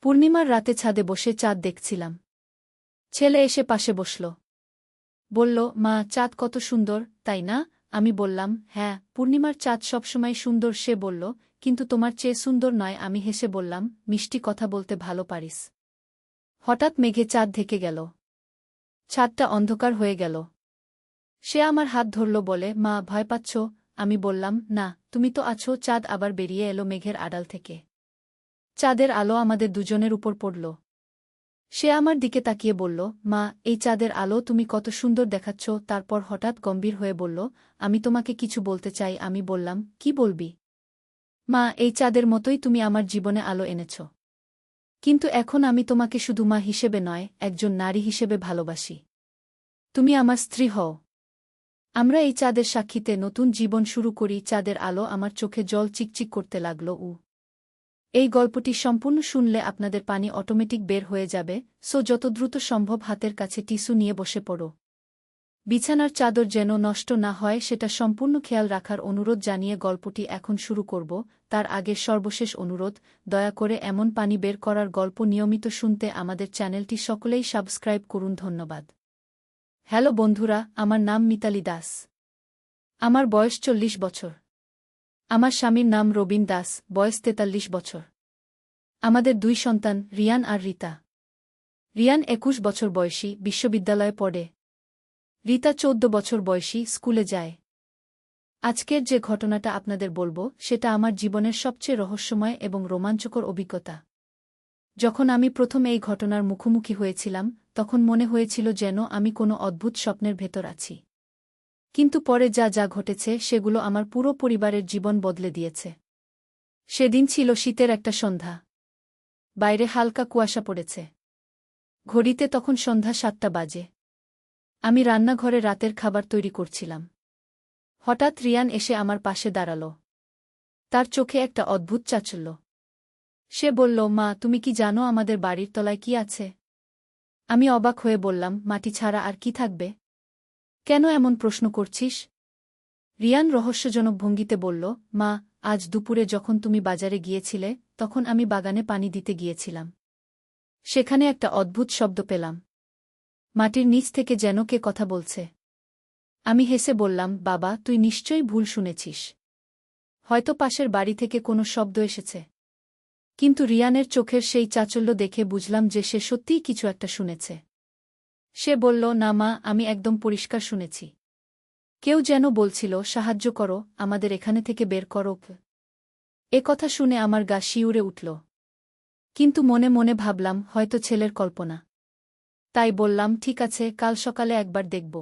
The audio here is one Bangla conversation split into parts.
পূর্ণিমার রাতে ছাদে বসে চাঁদ দেখছিলাম। ছেলে এসে পাশে বসল। বলল, মা, চাঁদ কত সুন্দর, তাই না? আমি বললাম, হ্যাঁ, পূর্ণিমার চাঁদ সবসময় সুন্দর। সে বলল, কিন্তু তোমার চেয়ে সুন্দর নয়। আমি হেসে বললাম, মিষ্টি কথা বলতে ভালো পারিস। হঠাৎ মেঘে চাঁদ ঢেকে গেল। ছাদটা অন্ধকার হয়ে গেল। সে আমার হাত ধরল, বলে, মা, ভয় পাচ্ছ? আমি বললাম, না, তুমি তো আছো। চাঁদ আবার বেরিয়ে এলো মেঘের আড়াল থেকে। চাঁদের আলো আমাদের দুজনের উপর পড়ল। সে আমার দিকে তাকিয়ে বলল, মা, এই চাঁদের আলো তুমি কত সুন্দর দেখাচ্ছ। তারপর হঠাৎ গম্ভীর হয়ে বলল, আমি তোমাকে কিছু বলতে চাই। আমি বললাম, কি বলবি? মা, এই চাঁদের মতোই তুমি আমার জীবনে আলো এনেছ। কিন্তু এখন আমি তোমাকে শুধু মা হিসেবে নয়, একজন নারী হিসেবে ভালোবাসি। তুমি আমার স্ত্রী হও। আমরা এই চাঁদের সাক্ষীতে নতুন জীবন শুরু করি। চাঁদের আলো আমার চোখে জল চিকচিক করতে লাগল। এই গল্পটি সম্পূর্ণ শুনলে আপনাদের পানি অটোমেটিক বের হয়ে যাবে, সো যত দ্রুত সম্ভব হাতের কাছে টিস্যু নিয়ে বসে পড়ো। বিছানার চাদর যেন নষ্ট না হয় সেটা সম্পূর্ণ খেয়াল রাখার অনুরোধ জানিয়ে গল্পটি এখন শুরু করব। তার আগে সর্বশেষ অনুরোধ, দয়া করে এমন পানি বের করার গল্প নিয়মিত শুনতে আমাদের চ্যানেলটি সকলেই সাবস্ক্রাইব করুন। ধন্যবাদ। হ্যালো বন্ধুরা, আমার নাম মিতালি দাস। আমার বয়স 40 বছর। আমার স্বামীর নাম রবিন দাস, বয়স 43 বছর। আমাদের 2 সন্তান, রিয়ান আর রিতা। রিয়ান 21 বছর বয়সী, বিশ্ববিদ্যালয়ে পড়ে। রিতা 14 বছর বয়সী, স্কুলে যায়। আজকের যে ঘটনাটা আপনাদের বলবো সেটা আমার জীবনের সবচেয়ে রহস্যময় এবং রোমাঞ্চকর অভিজ্ঞতা। যখন আমি প্রথম এই ঘটনার মুখোমুখি হয়েছিলাম, তখন মনে হয়েছিল যেন আমি কোনো অদ্ভুত স্বপ্নের ভেতর আছি। কিন্তু পরে যা যা ঘটেছে সেগুলো আমার পুরো পরিবারের জীবন বদলে দিয়েছে। সেদিন ছিল শীতের একটা সন্ধ্যা। বাইরে হালকা কুয়াশা পড়েছে। ঘড়িতে তখন সন্ধ্যা 7টা বাজে। আমি রান্নাঘরে রাতের খাবার তৈরি করছিলাম। হঠাৎ রিয়ান এসে আমার পাশে দাঁড়াল। তার চোখে একটা অদ্ভুত চাঞ্চল্য। সে বলল, মা, তুমি কি জানো আমাদের বাড়ির তলায় কি আছে? আমি অবাক হয়ে বললাম, মাটি ছাড়া আর কি থাকবে? কেন এমন প্রশ্ন করছিস? রিয়ান রহস্যজনক ভঙ্গিতে বলল, মা, আজ দুপুরে যখন তুমি বাজারে গিয়েছিলে, তখন আমি বাগানে পানি দিতে গিয়েছিলাম। সেখানে একটা অদ্ভুত শব্দ পেলাম। মাটির নিচ থেকে যেন কে কথা বলছে। আমি হেসে বললাম, বাবা, তুই নিশ্চয়ই ভুল শুনেছিস। হয়তো পাশের বাড়ি থেকে কোনো শব্দ এসেছে। কিন্তু রিয়ানের চোখের সেই চাঞ্চল্য দেখে বুঝলাম যে সে সত্যিই কিছু একটা শুনেছে। সে বলল, না মা, আমি একদম পরিষ্কার শুনেছি। কেউ যেন বলছিল, সাহায্য করো, আমাদের এখানে থেকে বের করো। এ কথা শুনে আমার গা শিউরে উঠল। কিন্তু মনে মনে ভাবলাম, হয়তো ছেলের কল্পনা। তাই বললাম, ঠিক আছে, কাল সকালে একবার দেখব।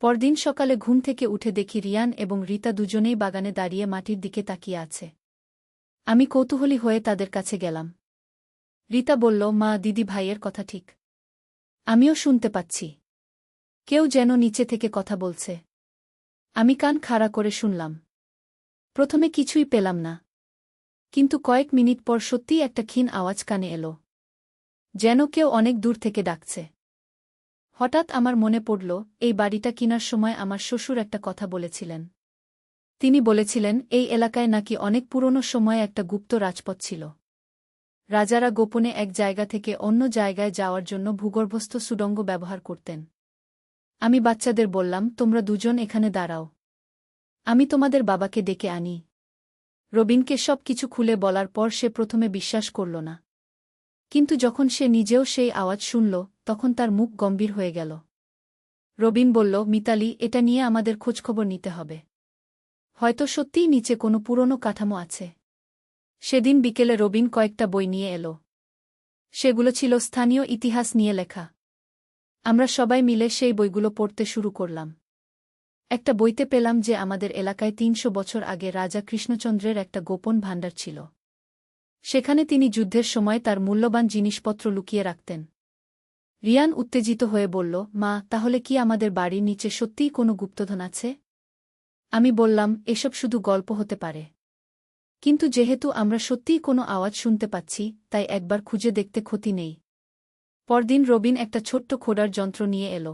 পরদিন সকালে ঘুম থেকে উঠে দেখি রিয়ান এবং রিতা দুজনেই বাগানে দাঁড়িয়ে মাটির দিকে তাকিয়ে আছে। আমি কৌতূহলী হয়ে তাদের কাছে গেলাম। রিতা বলল, মা, দিদি ভাইয়ের কথা ঠিক। আমিও শুনতে পাচ্ছি। কেউ যেন নিচে থেকে কথা বলছে। আমি কান খাড়া করে শুনলাম। প্রথমে কিছুই পেলাম না। কিন্তু কয়েক মিনিট পর সত্যিই একটা ক্ষীণ আওয়াজ কানে এলো। যেন কেউ অনেক দূর থেকে ডাকছে। হঠাৎ আমার মনে পড়ল, এই বাড়িটা কিনার সময় আমার শ্বশুর একটা কথা বলেছিলেন। তিনি বলেছিলেন, এই এলাকায় নাকি অনেক পুরনো সময়ে একটা গুপ্ত রাজপথ ছিল। রাজারা গোপনে এক জায়গা থেকে অন্য জায়গায় যাওয়ার জন্য ভূগর্ভস্থ সুড়ঙ্গ ব্যবহার করতেন। আমি বাচ্চাদের বললাম, তোমরা দুজন এখানে দাঁড়াও। আমি তোমাদের বাবাকে ডেকে আনি। রবিনকে সব কিছু খুলে বলার পর সে প্রথমে বিশ্বাস করল না। কিন্তু যখন সে নিজেও সেই আওয়াজ শুনল, তখন তার মুখ গম্ভীর হয়ে গেল। রবিন বলল, মিতালি, এটা নিয়ে আমাদের খোঁজখবর নিতে হবে। হয়তো সত্যিই নিচে কোনো পুরনো কাঠামো আছে। সেদিন বিকেলে রবিন কয়েকটা বই নিয়ে এলো। সেগুলো ছিল স্থানীয় ইতিহাস নিয়ে লেখা। আমরা সবাই মিলে সেই বইগুলো পড়তে শুরু করলাম। একটা বইতে পেলাম যে আমাদের এলাকায় 300 বছর আগে রাজা কৃষ্ণচন্দ্রের একটা গোপন ভাণ্ডার ছিল। সেখানে তিনি যুদ্ধের সময় তার মূল্যবান জিনিসপত্র লুকিয়ে রাখতেন। রিয়ান উত্তেজিত হয়ে বলল, মা, তাহলে কি আমাদের বাড়ির নিচে সত্যিই কোনো গুপ্তধন আছে? আমি বললাম, এসব শুধু গল্প হতে পারে। কিন্তু যেহেতু আমরা সত্যিই কোনো আওয়াজ শুনতে পাচ্ছি, তাই একবার খুঁজে দেখতে ক্ষতি নেই। পরদিন রবিন একটা ছোট্ট খোঁড়ার যন্ত্র নিয়ে এলো।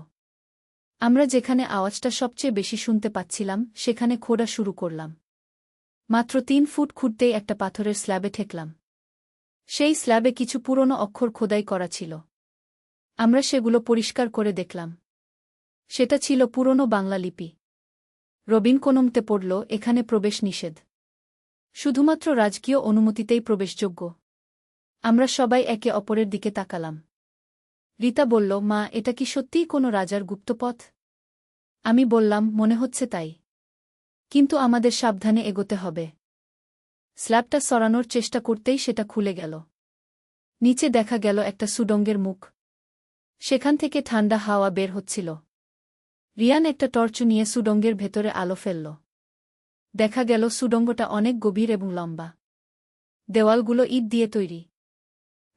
আমরা যেখানে আওয়াজটা সবচেয়ে বেশি শুনতে পাচ্ছিলাম সেখানে খোঁড়া শুরু করলাম। মাত্র 3 ফুট খুঁড়তেই একটা পাথরের স্ল্যাবে ঠেকলাম। সেই স্ল্যাবে কিছু পুরনো অক্ষর খোদাই করা ছিল। আমরা সেগুলো পরিষ্কার করে দেখলাম। সেটা ছিল পুরনো বাংলা লিপি। রবিন কোনমতে পড়ল, এখানে প্রবেশ নিষেধ। শুধুমাত্র রাজকীয় অনুমতিতেই প্রবেশযোগ্য। আমরা সবাই একে অপরের দিকে তাকালাম। রীতা বলল, মা, এটা কি সত্যিই কোনো রাজার গুপ্তপথ? আমি বললাম, মনে হচ্ছে তাই। কিন্তু আমাদের সাবধানে এগোতে হবে। স্ল্যাবটা সরানোর চেষ্টা করতেই সেটা খুলে গেল। নিচে দেখা গেল একটা সুডঙ্গের মুখ। সেখান থেকে ঠান্ডা হাওয়া বের হচ্ছিল। রিয়ান একটা টর্চ নিয়ে সুডঙ্গের ভেতরে আলো ফেলল। দেখা গেল সুডঙ্গটা অনেক গভীর এবং লম্বা। দেওয়ালগুলো ইট দিয়ে তৈরি।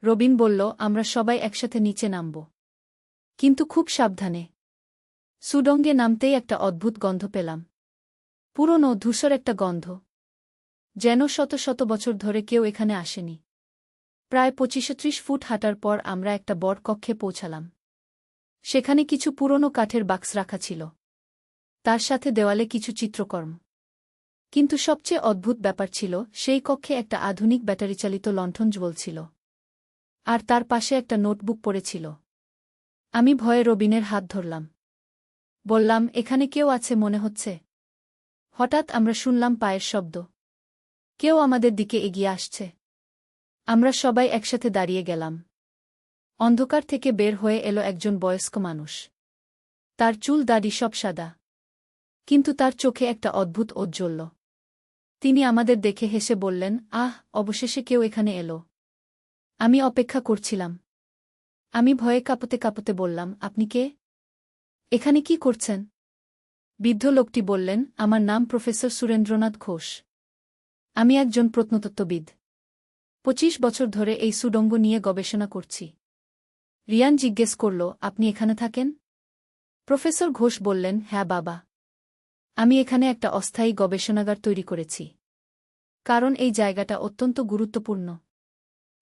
রবিন বলল, আমরা সবাই একসাথে নিচে নামব। কিন্তু খুব সাবধানে। সুডঙ্গে নামতেই একটা অদ্ভুত গন্ধ পেলাম। পুরনো ধূসর একটা গন্ধ। যেন শত শত বছর ধরে কেউ এখানে আসেনি। প্রায় 25-30 ফুট হাঁটার পর আমরা একটা বড় কক্ষে পৌঁছালাম। সেখানে কিছু পুরনো কাঠের বাক্স রাখা ছিল। তার সাথে দেওয়ালে কিছু চিত্রকর্ম। কিন্তু সবচেয়ে অদ্ভুত ব্যাপার ছিল, সেই কক্ষে একটা আধুনিক ব্যাটারিচালিত লণ্ঠন জ্বলছিল। আর তার পাশে একটা নোটবুক পড়েছিল। আমি ভয়ে রবিনের হাত ধরলাম। বললাম, এখানে কেউ আছে মনে হচ্ছে। হঠাৎ আমরা শুনলাম পায়ের শব্দ। কেউ আমাদের দিকে এগিয়ে আসছে। আমরা সবাই একসাথে দাঁড়িয়ে গেলাম। অন্ধকার থেকে বের হয়ে এলো একজন বয়স্ক মানুষ। তার চুল দাড়ি সব সাদা। কিন্তু তার চোখে একটা অদ্ভুত ঔজ্জ্বল্য। তিনি আমাদের দেখে হেসে বললেন, আহ, অবশেষে কেউ এখানে এলো। আমি অপেক্ষা করছিলাম। আমি ভয়ে কাঁপতে কাঁপতে বললাম, আপনি কে? এখানে কি করছেন? বৃদ্ধ লোকটি বললেন, আমার নাম প্রফেসর সুরেন্দ্রনাথ ঘোষ। আমি একজন প্রত্নতত্ত্ববিদ। 25 বছর ধরে এই সুডঙ্গ নিয়ে গবেষণা করছি। রিয়ান জিজ্ঞেস করল, আপনি এখানে থাকেন? প্রফেসর ঘোষ বললেন, হ্যাঁ বাবা। আমি এখানে একটা অস্থায়ী গবেষণাগার তৈরি করেছি। কারণ এই জায়গাটা অত্যন্ত গুরুত্বপূর্ণ।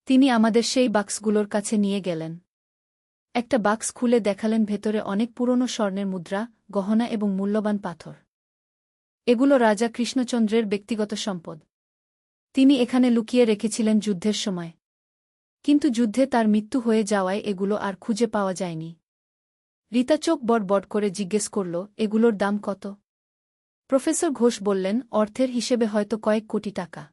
তিনি আমাদের সেই বাক্সগুলোর কাছে নিয়ে গেলেন। একটা বাক্স খুলে দেখালেন ভেতরে অনেক পুরনো স্বর্ণের মুদ্রা, গহনা এবং মূল্যবান পাথর। এগুলো রাজা কৃষ্ণচন্দ্রের ব্যক্তিগত সম্পদ। তিনি এখানে লুকিয়ে রেখেছিলেন যুদ্ধের সময়। কিন্তু যুদ্ধে তার মৃত্যু হয়ে যাওয়ায় এগুলো আর খুঁজে পাওয়া যায়নি। রীতা চোখ বড় করে জিজ্ঞেস করল, এগুলোর দাম কত? প্রফেসর ঘোষ বললেন, অর্থের হিসেবে হয়তো কয়েক কোটি টাকা।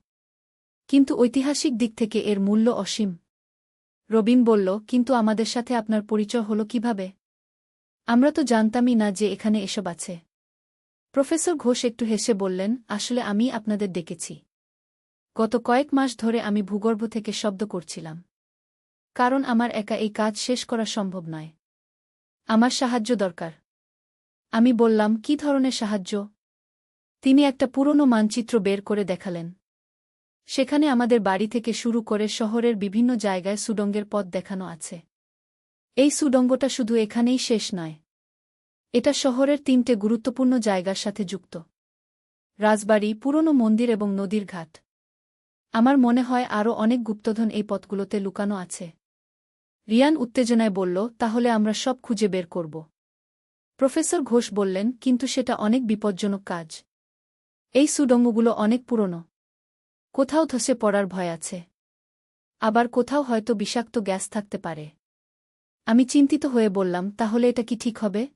কিন্তু ঐতিহাসিক দিক থেকে এর মূল্য অসীম। রবিন বলল, কিন্তু আমাদের সাথে আপনার পরিচয় হলো কিভাবে? আমরা তো জানতামই না যে এখানে এসব আছে। প্রফেসর ঘোষ একটু হেসে বললেন, আসলে আমি আপনাদের ডেকেছি। গত কয়েক মাস ধরে আমি ভূগর্ভ থেকে শব্দ করছিলাম। কারণ আমার একা এই কাজ শেষ করা সম্ভব নয়। আমার সাহায্য দরকার। আমি বললাম, কি ধরনের সাহায্য? তিনি একটা পুরনো মানচিত্র বের করে দেখালেন। সেখানে আমাদের বাড়ি থেকে শুরু করে শহরের বিভিন্ন জায়গায় সুডঙ্গের পথ দেখানো আছে। এই সুডঙ্গটা শুধু এখানেই শেষ নয়। এটা শহরের 3টে গুরুত্বপূর্ণ জায়গার সাথে যুক্ত। রাজবাড়ি, পুরনো মন্দির এবং নদীর ঘাট। আমার মনে হয় আরও অনেক গুপ্তধন এই পথগুলোতে লুকানো আছে। রিয়ান উত্তেজনায় বলল, তাহলে আমরা সব খুঁজে বের করব। প্রফেসর ঘোষ বললেন, কিন্তু সেটা অনেক বিপজ্জনক কাজ। এই সুডঙ্গগুলো অনেক পুরনো। কোথাও ধসে পড়ার ভয় আছে। আবার কোথাও হয়তো বিষাক্ত গ্যাস থাকতে পারে। আমি চিন্তিত হয়ে বললাম, তাহলে এটা কি ঠিক হবে?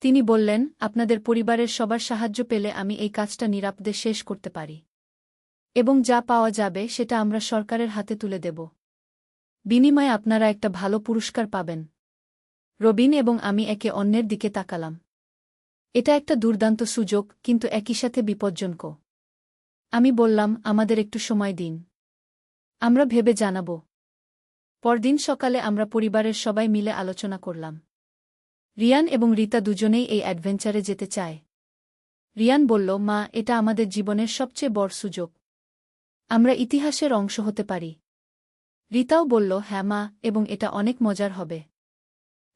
তিনি বললেন, আপনাদের পরিবারের সবার সাহায্য পেলে আমি এই কাজটা নিরাপদে শেষ করতে পারি। এবং যা পাওয়া যাবে সেটা আমরা সরকারের হাতে তুলে দেব। বিনিময়ে আপনারা একটা ভালো পুরস্কার পাবেন। রবিন এবং আমি একে অন্যের দিকে তাকালাম। এটা একটা দুর্দান্ত সুযোগ, কিন্তু একই সাথে বিপজ্জনক। আমি বললাম, আমাদের একটু সময় দিন। আমরা ভেবে জানাব। পরদিন সকালে আমরা পরিবারের সবাই মিলে আলোচনা করলাম। রিয়ান এবং রীতা দুজনেই এই অ্যাডভেঞ্চারে যেতে চায়। রিয়ান বলল, মা, এটা আমাদের জীবনের সবচেয়ে বড় সুযোগ। আমরা ইতিহাসের অংশ হতে পারি। রীতাও বলল, হ্যাঁ মা, এবং এটা অনেক মজার হবে।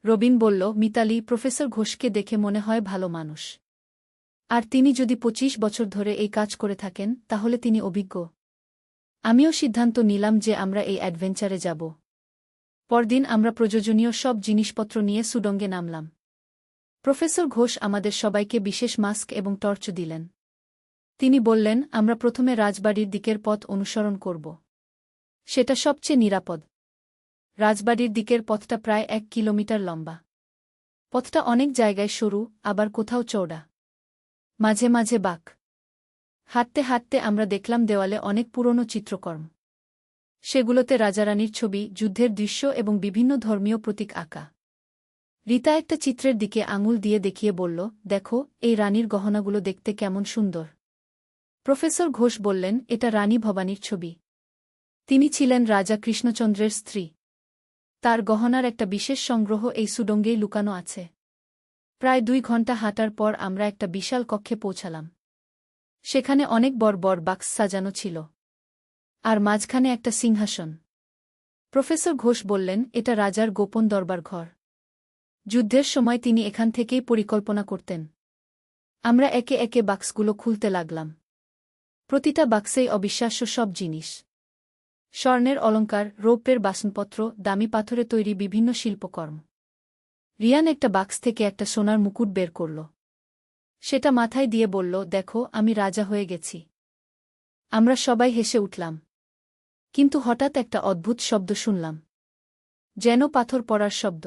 রবিন বলল, মিতালি, প্রফেসর ঘোষকে দেখে মনে হয় ভালো মানুষ। আর তিনি যদি 25 বছর ধরে এই কাজ করে থাকেন, তাহলে তিনি অভিজ্ঞ। আমিও সিদ্ধান্ত নিলাম যে আমরা এই অ্যাডভেঞ্চারে যাব। পরদিন আমরা প্রয়োজনীয় সব জিনিসপত্র নিয়ে সুডঙ্গে নামলাম। প্রফেসর ঘোষ আমাদের সবাইকে বিশেষ মাস্ক এবং টর্চ দিলেন। তিনি বললেন, আমরা প্রথমে রাজবাড়ির দিকের পথ অনুসরণ করব। সেটা সবচেয়ে নিরাপদ। রাজবাড়ির দিকের পথটা প্রায় 1 কিলোমিটার লম্বা। পথটা অনেক জায়গায় সরু, আবার কোথাও চওড়া। মাঝে মাঝে বাঁক। হাঁটতে হাঁটতে আমরা দেখলাম দেওয়ালে অনেক পুরনো চিত্রকর্ম। সেগুলোতে রাজারানীর ছবি, যুদ্ধের দৃশ্য এবং বিভিন্ন ধর্মীয় প্রতীক আঁকা। রীতা একটা চিত্রের দিকে আঙুল দিয়ে দেখিয়ে বলল, দেখো, এই রানীর গহনাগুলো দেখতে কেমন সুন্দর। প্রফেসর ঘোষ বললেন, এটা রানী ভবানীর ছবি। তিনি ছিলেন রাজা কৃষ্ণচন্দ্রের স্ত্রী। তার গহনার একটা বিশেষ সংগ্রহ এই সুডঙ্গেই লুকানো আছে। প্রায় 2 ঘণ্টা হাঁটার পর আমরা একটা বিশাল কক্ষে পৌঁছালাম। সেখানে অনেক বড় বড় বাক্স সাজানো ছিল। আর মাঝখানে একটা সিংহাসন। প্রফেসর ঘোষ বললেন, এটা রাজার গোপন দরবার ঘর। যুদ্ধের সময় তিনি এখান থেকেই পরিকল্পনা করতেন। আমরা একে একে বাক্সগুলো খুলতে লাগলাম। প্রতিটা বাক্সেই অবিশ্বাস্য সব জিনিস। স্বর্ণের অলংকার, রৌপ্যের বাসনপত্র, দামি পাথরে তৈরি বিভিন্ন শিল্পকর্ম। রিয়ান একটা বাক্স থেকে একটা সোনার মুকুট বের করল। সেটা মাথায় দিয়ে বলল, দেখো, আমি রাজা হয়ে গেছি। আমরা সবাই হেসে উঠলাম। কিন্তু হঠাৎ একটা অদ্ভুত শব্দ শুনলাম। যেন পাথর পড়ার শব্দ।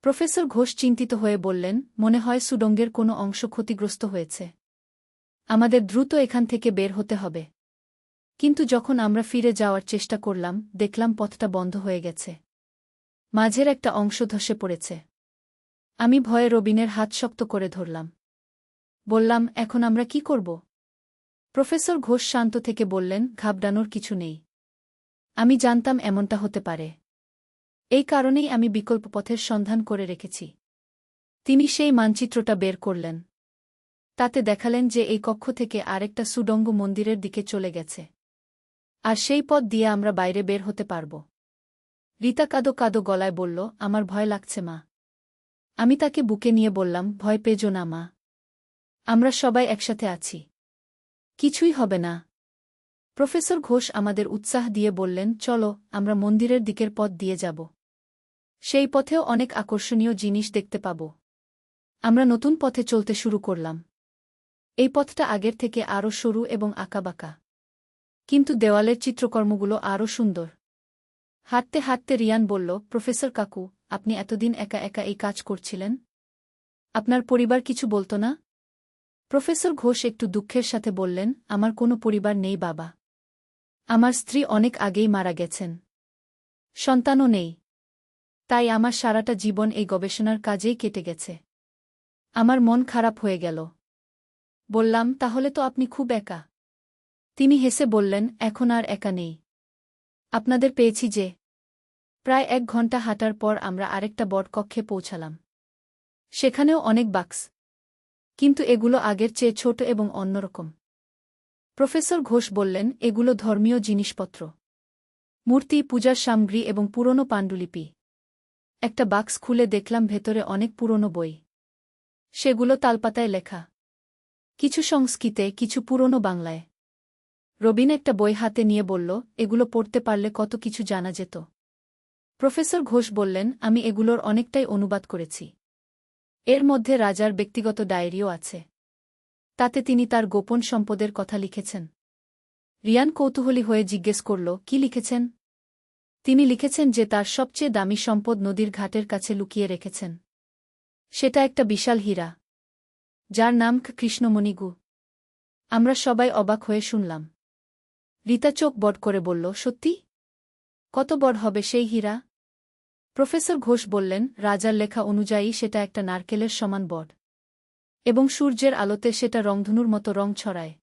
প্রফেসর ঘোষ চিন্তিত হয়ে বললেন, মনে হয় সুডঙ্গের কোনো অংশ ক্ষতিগ্রস্ত হয়েছে। আমাদের দ্রুত এখান থেকে বের হতে হবে। কিন্তু যখন আমরা ফিরে যাওয়ার চেষ্টা করলাম, দেখলাম পথটা বন্ধ হয়ে গেছে। মাঝের একটা অংশ ধসে পড়েছে। আমি ভয়ে রবিনের হাত শক্ত করে ধরলাম। বললাম, এখন আমরা কি করব? প্রফেসর ঘোষ শান্ত থেকে বললেন, ঘাবড়ানোর কিছু নেই। আমি জানতাম এমনটা হতে পারে। এই কারণেই আমি বিকল্প পথের সন্ধান করে রেখেছি। তিনি সেই মানচিত্রটা বের করলেন। তাতে দেখালেন যে এই কক্ষ থেকে আরেকটা সুডঙ্গ মন্দিরের দিকে চলে গেছে। আর সেই পথ দিয়ে আমরা বাইরে বের হতে পারব। রীতা কাঁদো কাঁদো গলায় বলল, আমার ভয় লাগছে মা। আমি তাকে বুকে নিয়ে বললাম, ভয় পেজো না মা। আমরা সবাই একসাথে আছি। কিছুই হবে না। প্রফেসর ঘোষ আমাদের উৎসাহ দিয়ে বললেন, চলো, আমরা মন্দিরের দিকের পথ দিয়ে যাব। সেই পথেও অনেক আকর্ষণীয় জিনিস দেখতে পাব। আমরা নতুন পথে চলতে শুরু করলাম। এই পথটা আগের থেকে আরও সরু এবং আঁকাবাঁকা। কিন্তু দেওয়ালের চিত্রকর্মগুলো আরও সুন্দর। হাঁটতে হাঁটতে রিয়ান বলল, প্রফেসর কাকু, আপনি এতদিন একা একা এই কাজ করছিলেন? আপনার পরিবার কিছু বলতো না? প্রফেসর ঘোষ একটু দুঃখের সাথে বললেন, আমার কোনো পরিবার নেই বাবা। আমার স্ত্রী অনেক আগেই মারা গেছেন। সন্তানও নেই। তাই আমার সারাটা জীবন এই গবেষণার কাজেই কেটে গেছে। আমার মন খারাপ হয়ে গেল। বললাম, তাহলে তো আপনি খুব একা। তিনি হেসে বললেন, এখন আর একা নেই। আপনাদের পেয়েছি যে। প্রায় 1 ঘণ্টা হাঁটার পর আমরা আরেকটা বড় কক্ষে পৌঁছালাম। সেখানেও অনেক বাক্স। কিন্তু এগুলো আগের চেয়ে ছোট এবং অন্যরকম। প্রফেসর ঘোষ বললেন, এগুলো ধর্মীয় জিনিসপত্র। মূর্তি, পূজার সামগ্রী এবং পুরনো পাণ্ডুলিপি। একটা বাক্স খুলে দেখলাম ভেতরে অনেক পুরনো বই। সেগুলো তালপাতায় লেখা। কিছু সংস্কৃতে, কিছু পুরনো বাংলায়। রবিন একটা বই হাতে নিয়ে বলল, এগুলো পড়তে পারলে কত কিছু জানা যেত। প্রফেসর ঘোষ বললেন, আমি এগুলোর অনেকটাই অনুবাদ করেছি। এর মধ্যে রাজার ব্যক্তিগত ডায়েরিও আছে। তাতে তিনি তার গোপন সম্পদের কথা লিখেছেন। রিয়ান কৌতূহলী হয়ে জিজ্ঞেস করল, কি লিখেছেন? তিনি লিখেছেন যে তার সবচেয়ে দামি সম্পদ নদীর ঘাটের কাছে লুকিয়ে রেখেছেন। সেটা একটা বিশাল হীরা, যার নাম কৃষ্ণমণিগু। আমরা সবাই অবাক হয়ে শুনলাম। রীতা চোখ বড় করে বলল, সত্যি? কত বড় হবে সেই হীরা? প্রফেসর ঘোষ বললেন, রাজার লেখা অনুযায়ী সেটা একটা নারকেলের সমান বড়। এবং সূর্যের আলোতে সেটা রংধনুর মতো রং ছড়ায়।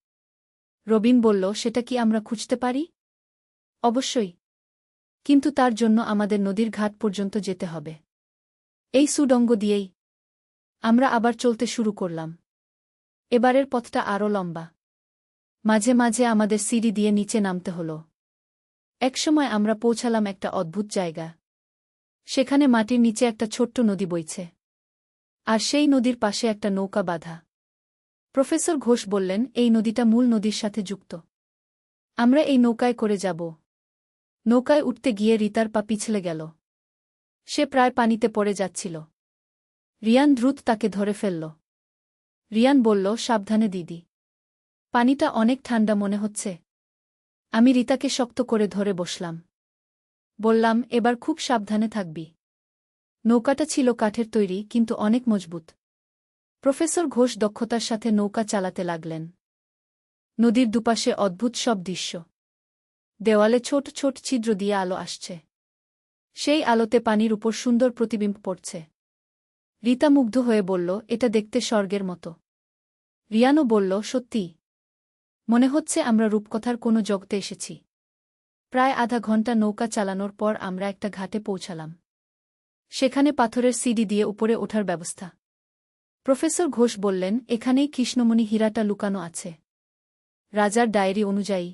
রবিন বলল, সেটা কি আমরা খুঁজতে পারি? অবশ্যই। কিন্তু তার জন্য আমাদের নদীর ঘাট পর্যন্ত যেতে হবে। এই সুডঙ্গ দিয়েই। আমরা আবার চলতে শুরু করলাম। এবারের পথটা আরও লম্বা। মাঝে মাঝে আমাদের সিঁড়ি দিয়ে নিচে নামতে হলো। একসময় আমরা পৌঁছালাম একটা অদ্ভুত জায়গা। সেখানে মাটির নিচে একটা ছোট্ট নদী বইছে। আর সেই নদীর পাশে একটা নৌকা বাঁধা। প্রফেসর ঘোষ বললেন, এই নদীটা মূল নদীর সাথে যুক্ত। আমরা এই নৌকায় করে যাব। নৌকায় উঠতে গিয়ে রীতার পা পিছলে গেল। সে প্রায় পানিতে পড়ে যাচ্ছিল। রিয়ান দ্রুত তাকে ধরে ফেলল। রিয়ান বলল, সাবধানে দিদি। পানিটা অনেক ঠান্ডা মনে হচ্ছে। আমি রিতাকে শক্ত করে ধরে বসলাম। বললাম, এবার খুব সাবধানে থাকবি। নৌকাটা ছিল কাঠের তৈরি, কিন্তু অনেক মজবুত। প্রফেসর ঘোষ দক্ষতার সাথে নৌকা চালাতে লাগলেন। নদীর দুপাশে অদ্ভুত সব দৃশ্য। দেওয়ালে ছোট ছোট ছিদ্র দিয়ে আলো আসছে। সেই আলোতে পানির উপর সুন্দর প্রতিবিম্ব পড়ছে। রিতা মুগ্ধ হয়ে বলল, এটা দেখতে স্বর্গের মতো। রিয়ানও বলল, সত্যি। মনে হচ্ছে আমরা রূপকথার কোনো জগতে এসেছি। প্রায় আধা ঘণ্টা নৌকা চালানোর পর আমরা একটা ঘাটে পৌঁছালাম। সেখানে পাথরের সিঁড়ি দিয়ে উপরে ওঠার ব্যবস্থা। প্রফেসর ঘোষ বললেন, এখানেই কৃষ্ণমণি হীরাটা লুকানো আছে। রাজার ডায়েরি অনুযায়ী।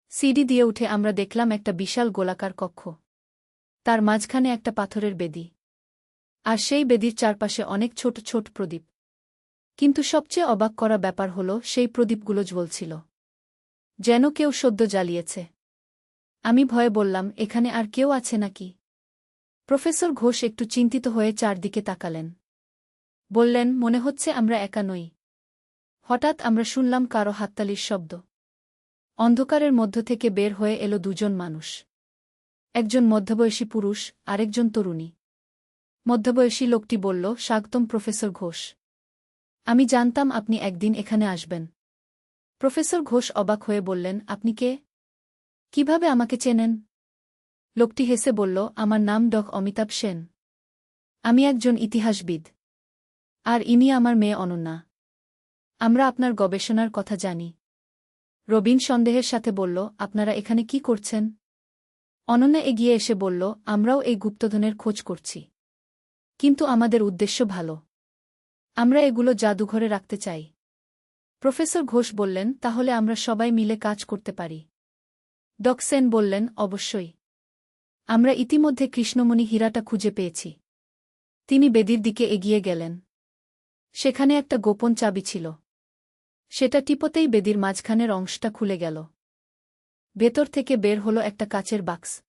সিঁড়ি দিয়ে উঠে আমরা দেখলাম একটা বিশাল গোলাকার কক্ষ। তার মাঝখানে একটা পাথরের বেদি। আর সেই বেদির চারপাশে অনেক ছোট ছোট প্রদীপ। কিন্তু সবচেয়ে অবাক করা ব্যাপার হল, সেই প্রদীপগুলো জ্বলছিল যেন কেউ সদ্য জ্বালিয়েছে। আমি ভয়ে বললাম, এখানে আর কেউ আছে নাকি? প্রফেসর ঘোষ একটু চিন্তিত হয়ে চারদিকে তাকালেন। বললেন, মনে হচ্ছে আমরা একা নই। হঠাৎ আমরা শুনলাম কারো হাততালির শব্দ। অন্ধকারের মধ্য থেকে বের হয়ে এলো দুজন মানুষ। একজন মধ্যবয়সী পুরুষ, আরেকজন তরুণী। মধ্যবয়সী লোকটি বলল, স্বাগতম প্রফেসর ঘোষ। আমি জানতাম আপনি একদিন এখানে আসবেন। প্রফেসর ঘোষ অবাক হয়ে বললেন, আপনি কে? কিভাবে আমাকে চেনেন? লোকটি হেসে বলল, আমার নাম অমিতাভ সেন। আমি একজন ইতিহাসবিদ। আর ইনি আমার মেয়ে অনন্যা। আমরা আপনার গবেষণার কথা জানি। রবিন সন্দেহের সাথে বলল, আপনারা এখানে কি করছেন? অনন্যা এগিয়ে এসে বলল, আমরাও এই গুপ্তধনের খোঁজ করছি। কিন্তু আমাদের উদ্দেশ্য ভালো। আমরা এগুলো জাদুঘরে রাখতে চাই। প্রফেসর ঘোষ বললেন, তাহলে আমরা সবাই মিলে কাজ করতে পারি। সেন বললেন, অবশ্যই। আমরা ইতিমধ্যে কৃষ্ণমণি হীরাটা খুঁজে পেয়েছি। তিনি বেদির দিকে এগিয়ে গেলেন। সেখানে একটা গোপন চাবি ছিল। সেটা টিপতেই বেদির মাঝখানের অংশটা খুলে গেল। ভেতর থেকে বের হলো একটা কাচের বাক্স।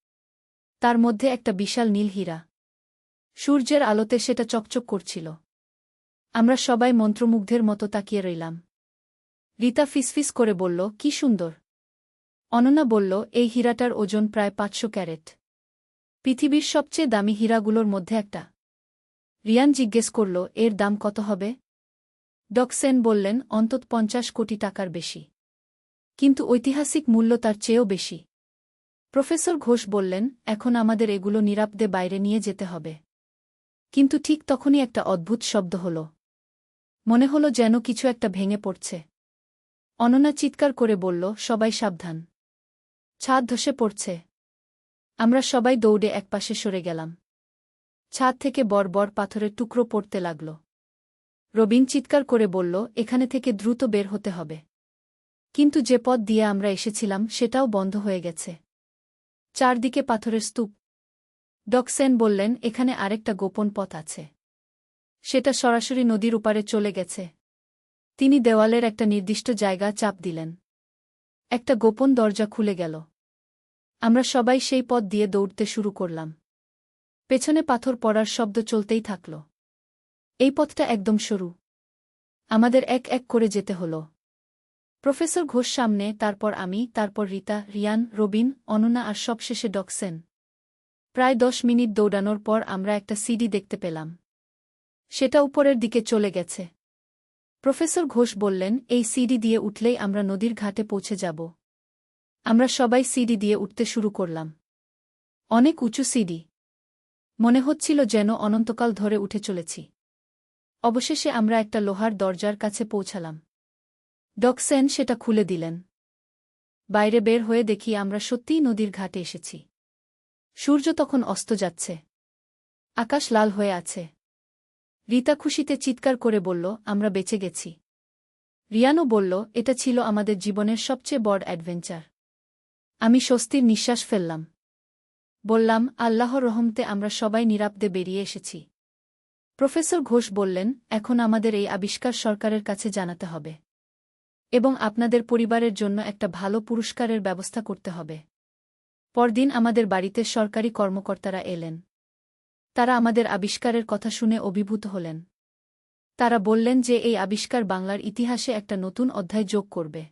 তার মধ্যে একটা বিশাল নীল হীরা। সূর্যের আলোতে সেটা চকচক করছিল। আমরা সবাই মন্ত্রমুগ্ধের মতো তাকিয়ে রইলাম। রিতা ফিসফিস করে বলল, কি সুন্দর। অনন্যা বলল, এই হীরাটার ওজন প্রায় 500 ক্যারেট। পৃথিবীর সবচেয়ে দামি হীরাগুলোর মধ্যে একটা। রিয়ান জিজ্ঞেস করল, এর দাম কত হবে? সেন বললেন, অন্তত 50 কোটি টাকার বেশি। কিন্তু ঐতিহাসিক মূল্য তার চেয়েও বেশি। প্রফেসর ঘোষ বললেন, এখন আমাদের এগুলো নিরাপদে বাইরে নিয়ে যেতে হবে। কিন্তু ঠিক তখনই একটা অদ্ভুত শব্দ হল। মনে হল যেন কিছু একটা ভেঙে পড়ছে। অনন্যা চিৎকার করে বলল, সবাই সাবধান। ছাদ ধসে পড়ছে। আমরা সবাই দৌড়ে একপাশে সরে গেলাম। ছাদ থেকে বড় পাথরের টুকরো পড়তে লাগল। রবিন চিৎকার করে বলল, এখানে থেকে দ্রুত বের হতে হবে। কিন্তু যে পথ দিয়ে আমরা এসেছিলাম সেটাও বন্ধ হয়ে গেছে। চারদিকে পাথরের স্তূপ। সেন বললেন, এখানে আরেকটা গোপন পথ আছে। সেটা সরাসরি নদীর উপারে চলে গেছে। তিনি দেওয়ালের একটা নির্দিষ্ট জায়গা চাপ দিলেন। একটা গোপন দরজা খুলে গেল। আমরা সবাই সেই পথ দিয়ে দৌড়তে শুরু করলাম। পেছনে পাথর পড়ার শব্দ চলতেই থাকল। এই পথটা একদম সরু। আমাদের এক এক করে যেতে হল। প্রফেসর ঘোষ সামনে, তারপর আমি, তারপর রিতা, রিয়ান, রবিন, অনন্যা আর সবশেষে সেন। প্রায় 10 মিনিট দৌড়ানোর পর আমরা একটা সিঁড়ি দেখতে পেলাম। সেটা উপরের দিকে চলে গেছে। প্রফেসর ঘোষ বললেন, এই সিঁড়ি দিয়ে উঠলেই আমরা নদীর ঘাটে পৌঁছে যাব। আমরা সবাই সিঁড়ি দিয়ে উঠতে শুরু করলাম। অনেক উঁচু সিঁড়ি। মনে হচ্ছিল যেন অনন্তকাল ধরে উঠে চলেছি। অবশেষে আমরা একটা লোহার দরজার কাছে পৌঁছালাম। সেন সেটা খুলে দিলেন। বাইরে বের হয়ে দেখি আমরা সত্যিই নদীর ঘাটে এসেছি। সূর্য তখন অস্ত যাচ্ছে। আকাশ লাল হয়ে আছে। রিতা খুশিতে চিৎকার করে বলল, আমরা বেঁচে গেছি। রিয়ানও বলল, এটা ছিল আমাদের জীবনের সবচেয়ে বড় অ্যাডভেঞ্চার। আমি স্বস্তির নিঃশ্বাস ফেললাম। বললাম, আল্লাহর রহমতে আমরা সবাই নিরাপদে বেরিয়ে এসেছি। প্রফেসর ঘোষ বললেন, এখন আমাদের এই আবিষ্কার সরকারের কাছে জানাতে হবে। এবং আপনাদের পরিবারের জন্য একটা ভালো পুরস্কারের ব্যবস্থা করতে হবে। পরদিন আমাদের বাড়িতে সরকারি কর্মকর্তারা এলেন। তারা আমাদের আবিষ্কারের কথা শুনে অভিভূত হলেন। তারা বললেন যে এই আবিষ্কার বাংলার ইতিহাসে একটা নতুন অধ্যায় যোগ করবে।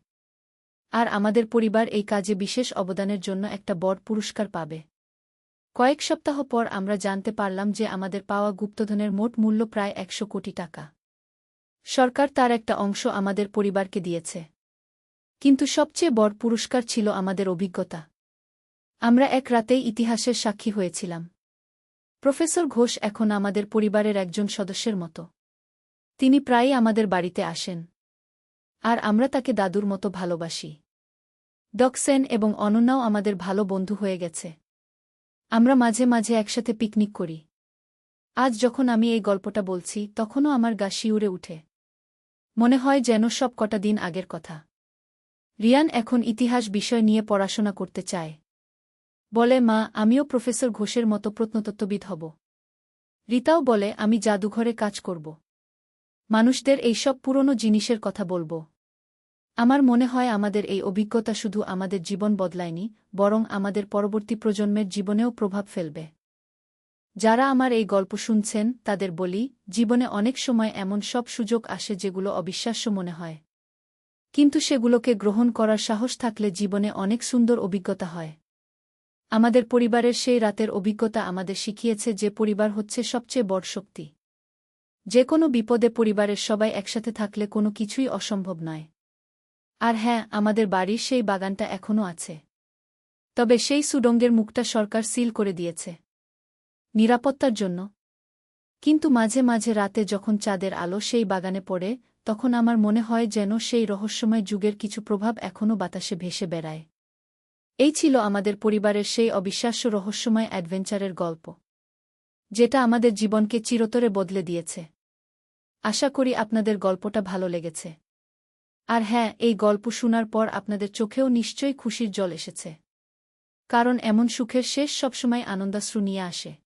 আর আমাদের পরিবার এই কাজে বিশেষ অবদানের জন্য একটা বড় পুরস্কার পাবে। কয়েক সপ্তাহ পর আমরা জানতে পারলাম যে আমাদের পাওয়া গুপ্তধনের মোট মূল্য প্রায় ১০০ কোটি টাকা। সরকার তার একটা অংশ আমাদের পরিবারকে দিয়েছে। কিন্তু সবচেয়ে বড় পুরস্কার ছিল আমাদের অভিজ্ঞতা। আমরা এক রাতেই ইতিহাসের সাক্ষী হয়েছিলাম। প্রফেসর ঘোষ এখন আমাদের পরিবারের একজন সদস্যের মতো। তিনি প্রায়ই আমাদের বাড়িতে আসেন। আর আমরা তাকে দাদুর মতো ভালোবাসি। ডক সেন এবং অনন্যাও আমাদের ভালো বন্ধু হয়ে গেছে। আমরা মাঝে মাঝে একসাথে পিকনিক করি। আজ যখন আমি এই গল্পটা বলছি তখনও আমার গা শিউরে উঠে। মনে হয় যেন সব কটা দিন আগের কথা। রিয়ান এখন ইতিহাস বিষয় নিয়ে পড়াশোনা করতে চায়। বলে, মা, আমিও প্রফেসর ঘোষের মতো প্রত্নতত্ত্ববিদ হব। রিতাও বলে, আমি জাদুঘরে কাজ করব। মানুষদের এই সব পুরনো জিনিসের কথা বলবো। আমার মনে হয় আমাদের এই অভিজ্ঞতা শুধু আমাদের জীবন বদলায়নি, বরং আমাদের পরবর্তী প্রজন্মের জীবনেও প্রভাব ফেলবে। যারা আমার এই গল্প শুনছেন তাদের বলি, জীবনে অনেক সময় এমন সব সুযোগ আসে যেগুলো অবিশ্বাস্য মনে হয়। কিন্তু সেগুলোকে গ্রহণ করার সাহস থাকলে জীবনে অনেক সুন্দর অভিজ্ঞতা হয়। আমাদের পরিবারের সেই রাতের অভিজ্ঞতা আমাদের শিখিয়েছে যে পরিবার হচ্ছে সবচেয়ে বড় শক্তি। যে কোনো বিপদে পরিবারের সবাই একসাথে থাকলে কোনো কিছুই অসম্ভব নয়। আর হ্যাঁ, আমাদের বাড়ির সেই বাগানটা এখনও আছে। তবে সেই সুড়ঙ্গের মুখটা সরকার সিল করে দিয়েছে নিরাপত্তার জন্য। কিন্তু মাঝে মাঝে রাতে যখন চাঁদের আলো সেই বাগানে পড়ে, তখন আমার মনে হয় যেন সেই রহস্যময় যুগের কিছু প্রভাব এখনও বাতাসে ভেসে বেড়ায়। এই ছিল আমাদের পরিবারের সেই অবিশ্বাস্য রহস্যময় অ্যাডভেঞ্চারের গল্প, যেটা আমাদের জীবনকে চিরতরে বদলে দিয়েছে। আশা করি আপনাদের গল্পটা ভালো লেগেছে। আর হ্যাঁ, এই গল্প শোনার পর আপনাদের চোখেও নিশ্চয়ই খুশির জল এসেছে। কারণ এমন সুখের শেষ সবসময় আনন্দাশ্রু নিয়ে আসে।